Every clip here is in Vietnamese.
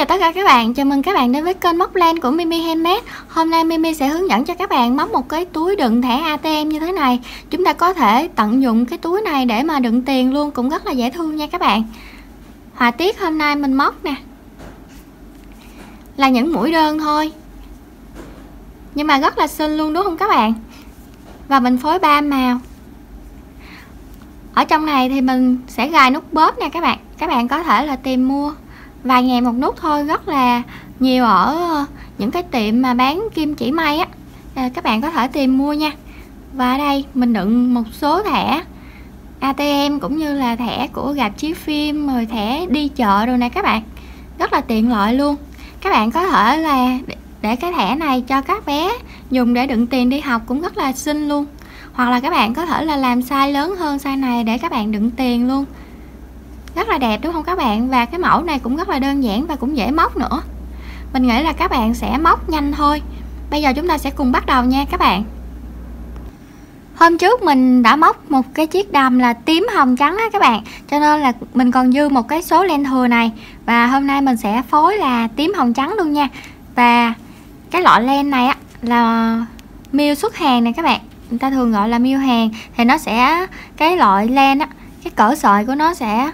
chào tất cả các bạn, chào mừng các bạn đến với kênh móc len của Mimi Handmade. Hôm nay Mimi sẽ hướng dẫn cho các bạn móc một cái túi đựng thẻ ATM như thế này. Chúng ta có thể tận dụng cái túi này để mà đựng tiền luôn, cũng rất là dễ thương nha các bạn. Họa tiết hôm nay mình móc nè là những mũi đơn thôi, nhưng mà rất là xinh luôn đúng không các bạn. Và mình phối 3 màu. Ở trong này thì mình sẽ gài nút bóp nha các bạn. Các bạn có thể là tìm mua vài ngàn một nút thôi, rất là nhiều ở những cái tiệm mà bán kim chỉ may á, các bạn có thể tìm mua nha. Và ở đây mình đựng một số thẻ ATM cũng như là thẻ của rạp chiếu phim, rồi thẻ đi chợ rồi nè các bạn, rất là tiện lợi luôn. Các bạn có thể là để cái thẻ này cho các bé dùng để đựng tiền đi học cũng rất là xinh luôn, hoặc là các bạn có thể là làm size lớn hơn size này để các bạn đựng tiền luôn, rất là đẹp đúng không các bạn. Và cái mẫu này cũng rất là đơn giản và cũng dễ móc nữa. Mình nghĩ là các bạn sẽ móc nhanh thôi. Bây giờ chúng ta sẽ cùng bắt đầu nha các bạn. Hôm trước mình đã móc một cái chiếc đầm là tím hồng trắng á các bạn, cho nên là mình còn dư một cái số len thừa này, và hôm nay mình sẽ phối là tím hồng trắng luôn nha. Và cái loại len này á là miêu xuất hàng này các bạn, người ta thường gọi là miêu hàng, thì nó sẽ cái loại len á, cái cỡ sợi của nó sẽ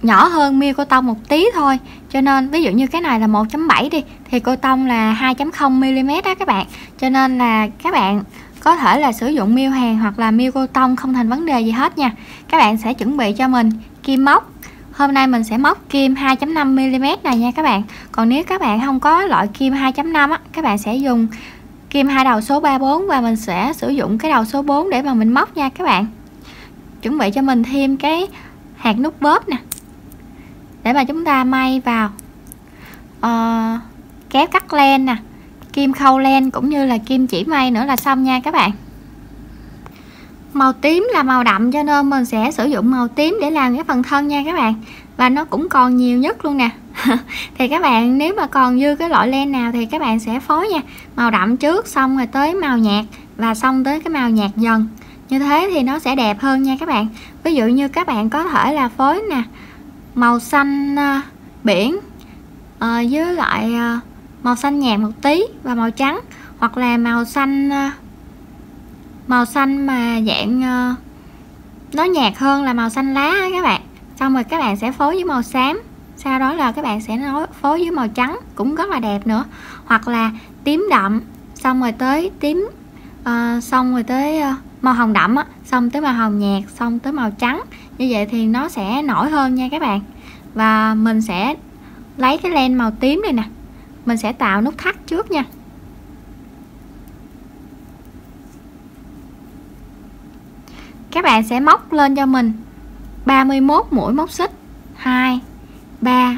nhỏ hơn miêu cô tông một tí thôi, cho nên ví dụ như cái này là 1.7 đi thì cô tông là 2.0 mm đó các bạn, cho nên là các bạn có thể là sử dụng miêu hàng hoặc là miêu cô tông không thành vấn đề gì hết nha. Các bạn sẽ chuẩn bị cho mình kim móc. Hôm nay mình sẽ móc kim 2.5 mm này nha các bạn. Còn nếu các bạn không có loại kim 2.5 á, các bạn sẽ dùng kim hai đầu số 34, và mình sẽ sử dụng cái đầu số 4 để mà mình móc nha các bạn. Chuẩn bị cho mình thêm cái hạt nút bóp nè để mà chúng ta may vào, kéo cắt len nè, kim khâu len cũng như là kim chỉ may nữa là xong nha các bạn. Màu tím là màu đậm cho nên mình sẽ sử dụng màu tím để làm cái phần thân nha các bạn, và nó cũng còn nhiều nhất luôn nè. Thì các bạn nếu mà còn dư cái loại len nào thì các bạn sẽ phối nha, màu đậm trước xong rồi tới màu nhạt và xong tới cái màu nhạt dần, như thế thì nó sẽ đẹp hơn nha các bạn. Ví dụ như các bạn có thể là phối nè màu xanh biển với lại màu xanh nhạt một tí và màu trắng, hoặc là màu xanh mà dạng nó nhạt hơn là màu xanh lá các bạn. Xong rồi các bạn sẽ phối với màu xám, sau đó là các bạn sẽ phối với màu trắng cũng rất là đẹp nữa, hoặc là tím đậm xong rồi tới tím xong rồi tới màu hồng đậm á, xong tới màu hồng nhạt, xong tới màu trắng, như vậy thì nó sẽ nổi hơn nha các bạn. Và mình sẽ lấy cái len màu tím này nè, mình sẽ tạo nút thắt trước nha. Các bạn sẽ móc lên cho mình 31 mũi móc xích, 2 3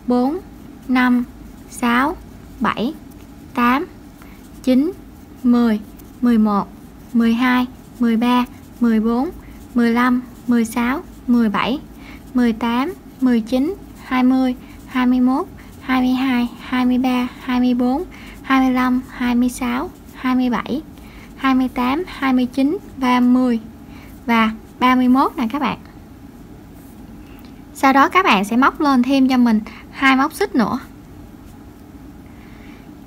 4 5 6 7 8 9 10 11 12 13 14 15 16 17 18 19 20 21 22 23 24 25 26 27 28 29 30 và 31 nè các bạn. Sau đó các bạn sẽ móc lên thêm cho mình 2 móc xích nữa.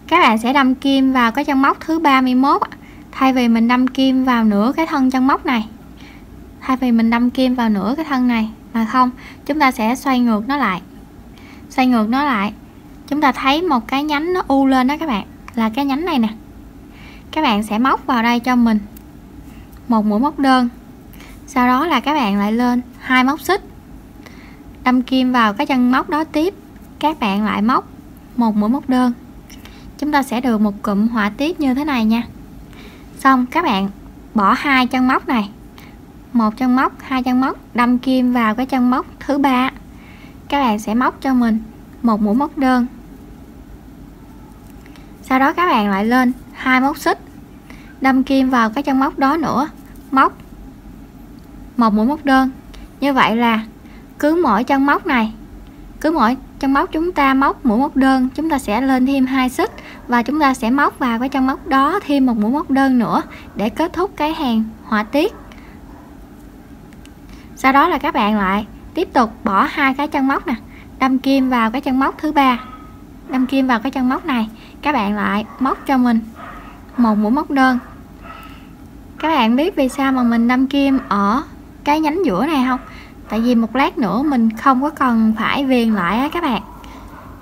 Các bạn sẽ đâm kim vào cái chân móc thứ 31, thay vì mình đâm kim vào nửa cái thân chân móc này, mà không, chúng ta sẽ xoay ngược nó lại. Chúng ta thấy một cái nhánh nó u lên đó các bạn, là cái nhánh này nè. Các bạn sẽ móc vào đây cho mình một mũi móc đơn, sau đó là các bạn lại lên 2 móc xích, đâm kim vào cái chân móc đó tiếp, các bạn lại móc một mũi móc đơn. Chúng ta sẽ được một cụm họa tiết như thế này nha. Xong các bạn bỏ 2 chân móc này, 1 chân móc, 2 chân móc, đâm kim vào cái chân móc thứ 3, các bạn sẽ móc cho mình một mũi móc đơn. Sau đó các bạn lại lên 2 móc xích, đâm kim vào cái chân móc đó nữa, móc một mũi móc đơn. Như vậy là cứ mỗi chân móc chúng ta móc mũi móc đơn, chúng ta sẽ lên thêm 2 xích, và chúng ta sẽ móc vào cái chân móc đó thêm một mũi móc đơn nữa để kết thúc cái hàng họa tiết. Sau đó là các bạn lại tiếp tục bỏ 2 cái chân móc nè, đâm kim vào cái chân móc thứ 3, đâm kim vào cái chân móc này, các bạn lại móc cho mình một mũi móc đơn. Các bạn biết vì sao mà mình đâm kim ở cái nhánh giữa này không? Tại vì một lát nữa mình không có cần phải viền lại á các bạn,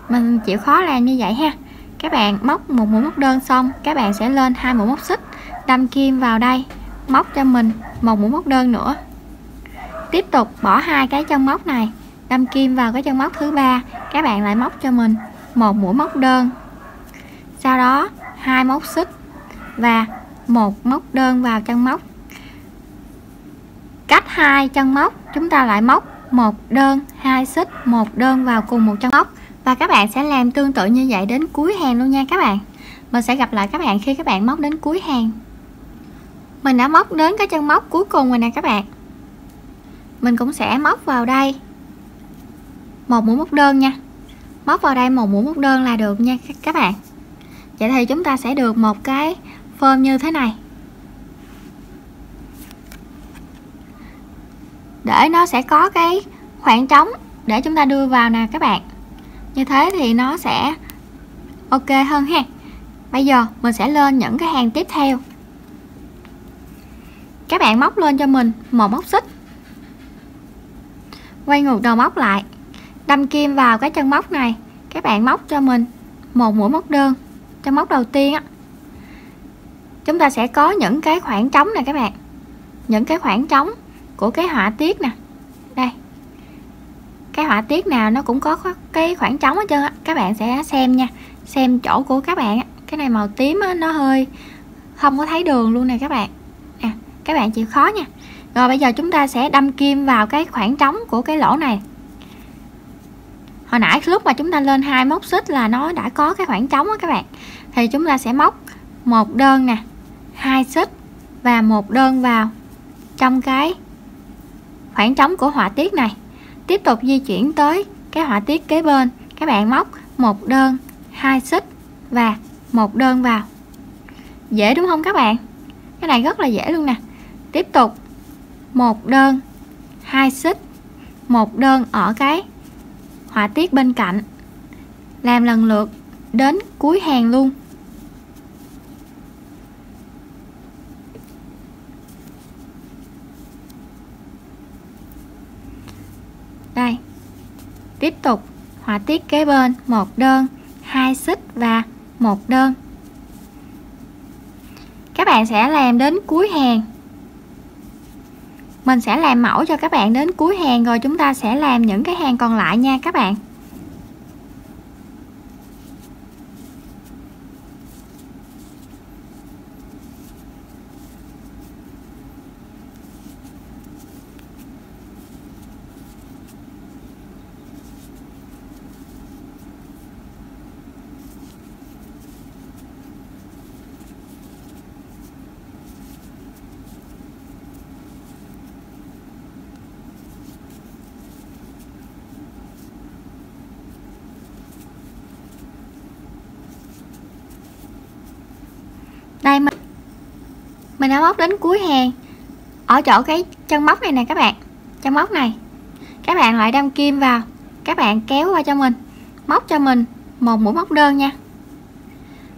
mình chịu khó làm như vậy ha. Các bạn móc một mũi móc đơn xong, các bạn sẽ lên 2 mũi móc xích, đâm kim vào đây, móc cho mình một mũi móc đơn nữa. Tiếp tục bỏ 2 cái chân móc này, đâm kim vào cái chân móc thứ 3, các bạn lại móc cho mình một mũi móc đơn. Sau đó 2 móc xích và một móc đơn vào chân móc. Cách 2 chân móc, chúng ta lại móc một đơn, 2 xích, một đơn vào cùng một chân móc. Và các bạn sẽ làm tương tự như vậy đến cuối hàng luôn nha các bạn. Mình sẽ gặp lại các bạn khi các bạn móc đến cuối hàng. Mình đã móc đến cái chân móc cuối cùng rồi nè các bạn. Mình cũng sẽ móc vào đây một mũi móc đơn nha. Móc vào đây một mũi móc đơn là được nha các bạn. Vậy thì chúng ta sẽ được một cái form như thế này. Để nó sẽ có cái khoảng trống để chúng ta đưa vào nè các bạn. Như thế thì nó sẽ ok hơn ha. Bây giờ mình sẽ lên những cái hàng tiếp theo. Các bạn móc lên cho mình một móc xích, quay ngược đầu móc lại, đâm kim vào cái chân móc này, các bạn móc cho mình một mũi móc đơn. Chân móc đầu tiên á, chúng ta sẽ có những cái khoảng trống nè các bạn, những cái khoảng trống của cái họa tiết nè. Đây, cái họa tiết nào nó cũng có cái khoảng trống hết trơn á. Các bạn sẽ xem nha, xem chỗ của các bạn á. Cái này màu tím á, nó hơi không có thấy đường luôn nè các bạn. Các bạn chịu khó nha. Rồi bây giờ chúng ta sẽ đâm kim vào cái khoảng trống của cái lỗ này. Hồi nãy lúc mà chúng ta lên 2 móc xích là nó đã có cái khoảng trống á các bạn. Thì chúng ta sẽ móc một đơn nè, 2 xích và một đơn vào trong cái khoảng trống của họa tiết này. Tiếp tục di chuyển tới cái họa tiết kế bên, các bạn móc một đơn, 2 xích và một đơn vào. Dễ đúng không các bạn? Cái này rất là dễ luôn nè. Tiếp tục một đơn, 2 xích, một đơn ở cái họa tiết bên cạnh, làm lần lượt đến cuối hàng luôn. Đây, tiếp tục họa tiết kế bên, một đơn, 2 xích và một đơn. Các bạn sẽ làm đến cuối hàng. Mình sẽ làm mẫu cho các bạn đến cuối hàng rồi chúng ta sẽ làm những cái hàng còn lại nha các bạn. Đây mình đã móc đến cuối hàng. Ở chỗ cái chân móc này nè các bạn, chân móc này các bạn lại đâm kim vào, các bạn kéo qua cho mình, móc cho mình một mũi móc đơn nha.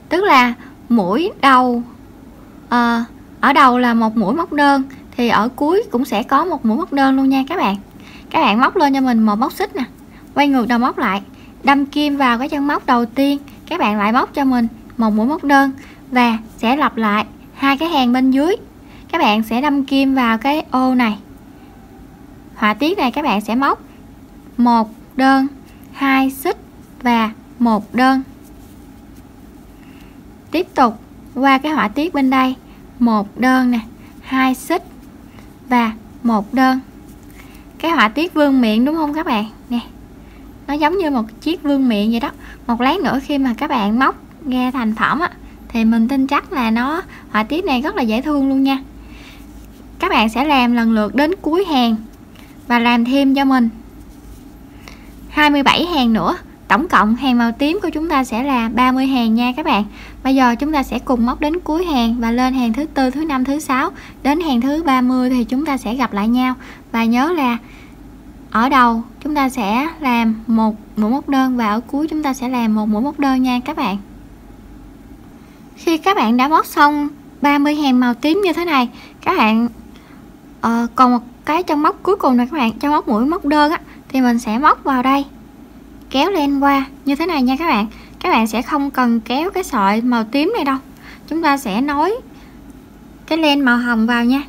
Tức là mũi đầu ở đầu là một mũi móc đơn thì ở cuối cũng sẽ có một mũi móc đơn luôn nha các bạn. Các bạn móc lên cho mình một móc xích nè, quay ngược đầu móc lại, đâm kim vào cái chân móc đầu tiên, các bạn lại móc cho mình một mũi móc đơn và sẽ lặp lại 2 cái hàng bên dưới. Các bạn sẽ đâm kim vào cái ô này, họa tiết này, các bạn sẽ móc một đơn, 2 xích và một đơn. Tiếp tục qua cái họa tiết bên đây, một đơn nè, 2 xích và một đơn. Cái họa tiết vương miện đúng không các bạn nè, nó giống như một chiếc vương miện vậy đó. Một lát nữa khi mà các bạn móc ra thành phẩm á, thì mình tin chắc là nó họa tiết này rất là dễ thương luôn nha. Các bạn sẽ làm lần lượt đến cuối hàng và làm thêm cho mình 27 hàng nữa. Tổng cộng hàng màu tím của chúng ta sẽ là 30 hàng nha các bạn. Bây giờ chúng ta sẽ cùng móc đến cuối hàng và lên hàng thứ tư, thứ năm, thứ sáu, đến hàng thứ 30 thì chúng ta sẽ gặp lại nhau. Và nhớ là ở đầu chúng ta sẽ làm một mũi móc đơn và ở cuối chúng ta sẽ làm một mũi móc đơn nha các bạn. Khi các bạn đã móc xong 30 hàng màu tím như thế này, các bạn còn một cái chân móc cuối cùng này các bạn, chân móc mũi móc đơn á, thì mình sẽ móc vào đây, kéo len qua như thế này nha các bạn. Các bạn sẽ không cần kéo cái sợi màu tím này đâu, chúng ta sẽ nối cái len màu hồng vào nha.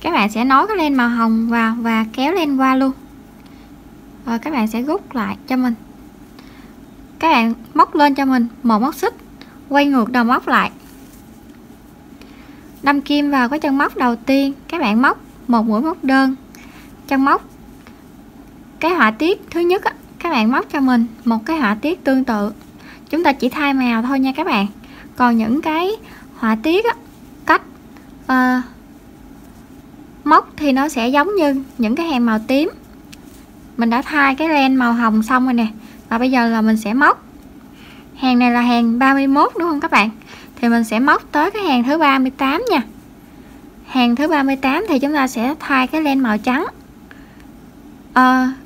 Các bạn sẽ nối cái len màu hồng vào và kéo len qua luôn, rồi các bạn sẽ rút lại cho mình. Các bạn móc lên cho mình một móc xích, quay ngược đầu móc lại, đâm kim vào cái chân móc đầu tiên, các bạn móc một mũi móc đơn, chân móc cái họa tiết thứ nhất á, các bạn móc cho mình một cái họa tiết tương tự, chúng ta chỉ thay màu thôi nha các bạn. Còn những cái họa tiết á, cách móc thì nó sẽ giống như những cái hàng màu tím. Mình đã thay cái len màu hồng xong rồi nè, và bây giờ là mình sẽ móc hàng này là hàng 31 đúng không các bạn, thì mình sẽ móc tới cái hàng thứ 38 nha. Hàng thứ 38 thì chúng ta sẽ thay cái len màu trắng.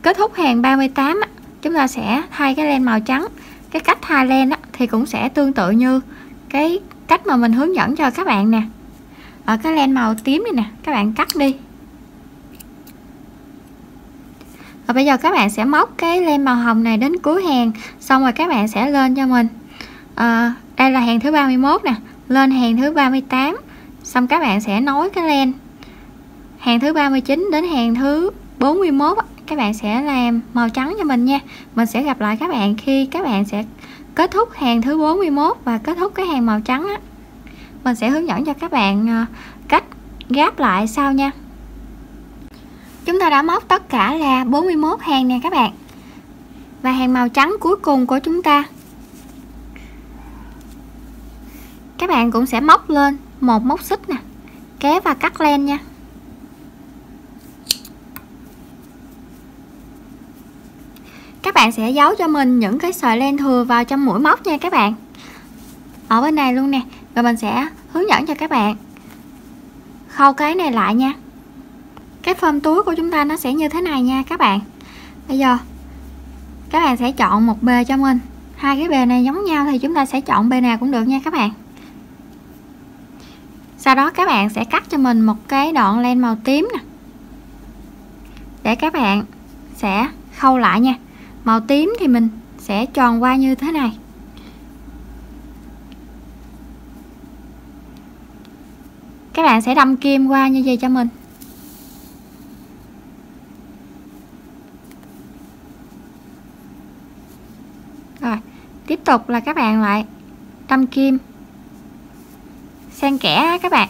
Kết thúc hàng 38 á, chúng ta sẽ thay cái len màu trắng. Cái cách thay len á, thì cũng sẽ tương tự như cái cách mà mình hướng dẫn cho các bạn nè. Ở cái len màu tím này nè, các bạn cắt đi. Và bây giờ các bạn sẽ móc cái len màu hồng này đến cuối hàng, xong rồi các bạn sẽ lên cho mình. Đây là hàng thứ 31 nè, lên hàng thứ 38, xong các bạn sẽ nối cái len hàng thứ 39 đến hàng thứ 41, các bạn sẽ làm màu trắng cho mình nha. Mình sẽ gặp lại các bạn khi các bạn sẽ kết thúc hàng thứ 41 và kết thúc cái hàng màu trắng á. Mình sẽ hướng dẫn cho các bạn cách gáp lại sau nha. Chúng ta đã móc tất cả là 41 hàng nè các bạn, và hàng màu trắng cuối cùng của chúng ta, các bạn cũng sẽ móc lên một móc xích nè, kéo và cắt len nha. Các bạn sẽ giấu cho mình những cái sợi len thừa vào trong mũi móc nha các bạn, ở bên này luôn nè. Rồi mình sẽ hướng dẫn cho các bạn khâu cái này lại nha. Cái phơm túi của chúng ta nó sẽ như thế này nha các bạn. Bây giờ các bạn sẽ chọn một bề cho mình, hai cái bề này giống nhau thì chúng ta sẽ chọn bề nào cũng được nha các bạn. Sau đó các bạn sẽ cắt cho mình một cái đoạn len màu tím nè, để các bạn sẽ khâu lại nha. Màu tím thì mình sẽ tròn qua như thế này. Các bạn sẽ đâm kim qua như vậy cho mình. Rồi, tiếp tục là các bạn lại đâm kim xen kẽ các bạn.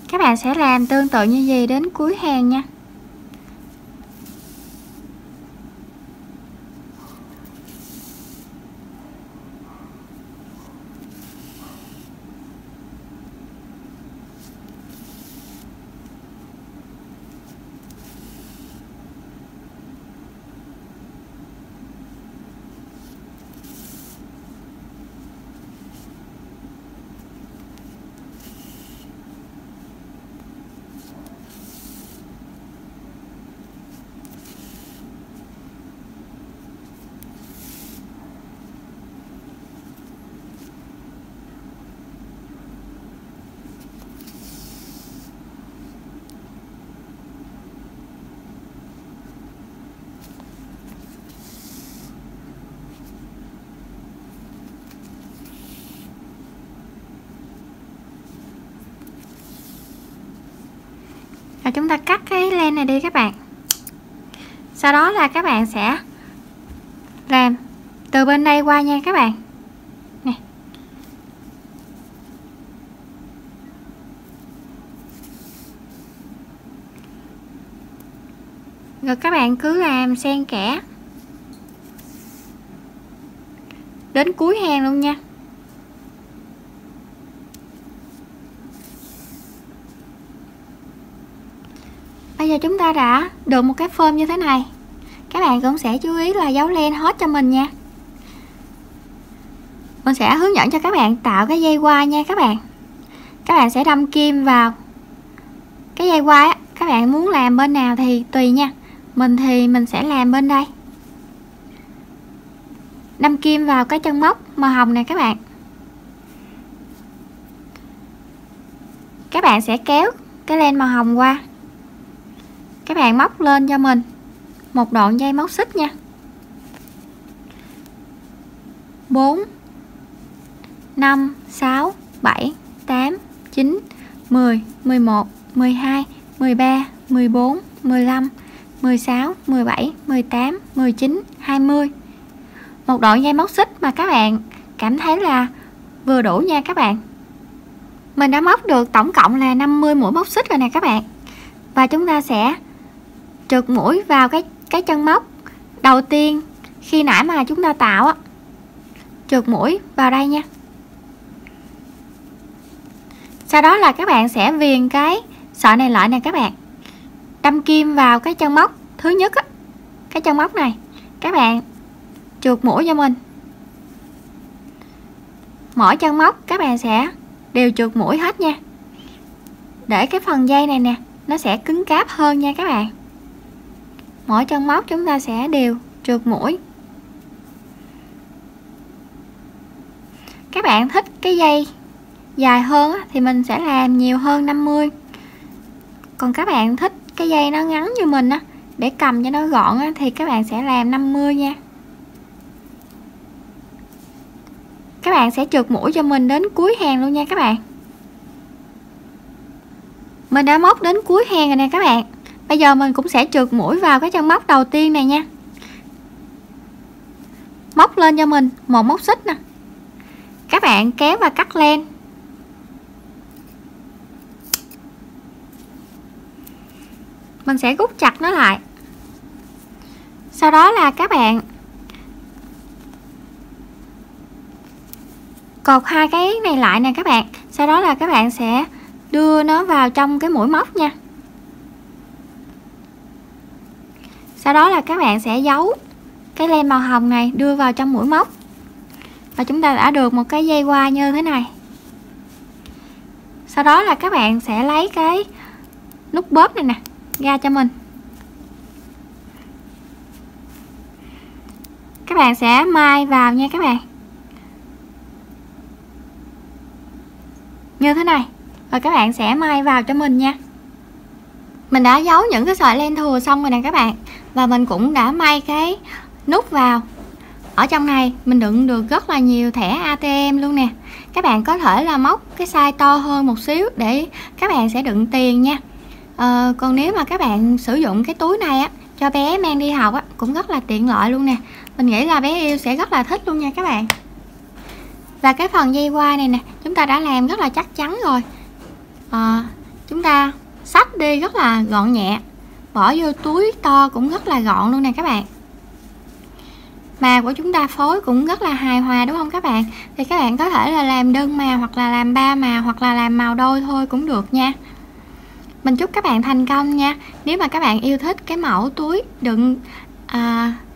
Các bạn sẽ làm tương tự như vậy đến cuối hàng nha. Và chúng ta cắt cái len này đi các bạn. Sau đó là các bạn sẽ làm từ bên đây qua nha các bạn nè. Rồi các bạn cứ làm xen kẽ đến cuối hàng luôn nha. Bây giờ chúng ta đã được một cái phơm như thế này. Các bạn cũng sẽ chú ý là giấu len hết cho mình nha. Mình sẽ hướng dẫn cho các bạn tạo cái dây quai nha các bạn. Các bạn sẽ đâm kim vào cái dây quai á, các bạn muốn làm bên nào thì tùy nha. Mình thì mình sẽ làm bên đây. Đâm kim vào cái chân móc màu hồng này các bạn. Các bạn sẽ kéo cái len màu hồng qua. Các bạn móc lên cho mình một đoạn dây móc xích nha. 4 5 6 7 8 9 10 11 12 13 14 15 16 17 18 19 20. Một đoạn dây móc xích mà các bạn cảm thấy là vừa đủ nha các bạn. Mình đã móc được tổng cộng là 50 mũi móc xích rồi nè các bạn. Và chúng ta sẽ trượt mũi vào cái chân móc đầu tiên khi nãy mà chúng ta tạo á. Trượt mũi vào đây nha. Sau đó là các bạn sẽ viền cái sợi này lại nè các bạn. Đâm kim vào cái chân móc thứ nhất á, cái chân móc này. Các bạn trượt mũi cho mình. Mỗi chân móc các bạn sẽ đều trượt mũi hết nha. Để cái phần dây này nè nó sẽ cứng cáp hơn nha các bạn. Mỗi chân móc chúng ta sẽ đều trượt mũi. Các bạn thích cái dây dài hơn á, thì mình sẽ làm nhiều hơn 50. Còn các bạn thích cái dây nó ngắn như mình á, để cầm cho nó gọn á, thì các bạn sẽ làm 50 nha. Các bạn sẽ trượt mũi cho mình đến cuối hàng luôn nha các bạn. Mình đã móc đến cuối hàng rồi nè các bạn. Bây giờ mình cũng sẽ trượt mũi vào cái chân móc đầu tiên này nha. Móc lên cho mình một móc xích nè. Các bạn kéo và cắt len. Mình sẽ rút chặt nó lại. Sau đó là các bạn cột hai cái này lại nè các bạn. Sau đó là các bạn sẽ đưa nó vào trong cái mũi móc nha. Sau đó là các bạn sẽ giấu cái len màu hồng này đưa vào trong mũi móc. Và chúng ta đã được một cái dây quai như thế này. Sau đó là các bạn sẽ lấy cái nút bóp này nè ra cho mình. Các bạn sẽ may vào nha các bạn. Như thế này. Rồi các bạn sẽ may vào cho mình nha. Mình đã giấu những cái sợi len thừa xong rồi nè các bạn. Và mình cũng đã may cái nút vào. Ở trong này mình đựng được rất là nhiều thẻ ATM luôn nè. Các bạn có thể là móc cái size to hơn một xíu để các bạn sẽ đựng tiền nha. Còn nếu mà các bạn sử dụng cái túi này á, cho bé mang đi học á, cũng rất là tiện lợi luôn nè. Mình nghĩ là bé yêu sẽ rất là thích luôn nha các bạn. Và cái phần dây quai này nè, chúng ta đã làm rất là chắc chắn rồi. Chúng ta xách đi rất là gọn nhẹ. Bỏ vô túi to cũng rất là gọn luôn nè các bạn. Màu của chúng ta phối cũng rất là hài hòa đúng không các bạn? Thì các bạn có thể là làm đơn màu hoặc là làm 3 màu hoặc là làm màu đôi thôi cũng được nha. Mình chúc các bạn thành công nha. Nếu mà các bạn yêu thích cái mẫu túi đựng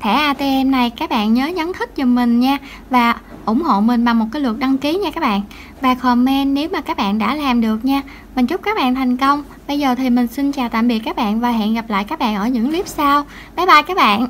thẻ ATM này, các bạn nhớ nhấn thích giùm mình nha. Và ủng hộ mình bằng một cái lượt đăng ký nha các bạn. Và comment nếu mà các bạn đã làm được nha. Mình chúc các bạn thành công. Bây giờ thì mình xin chào tạm biệt các bạn và hẹn gặp lại các bạn ở những clip sau. Bye bye các bạn.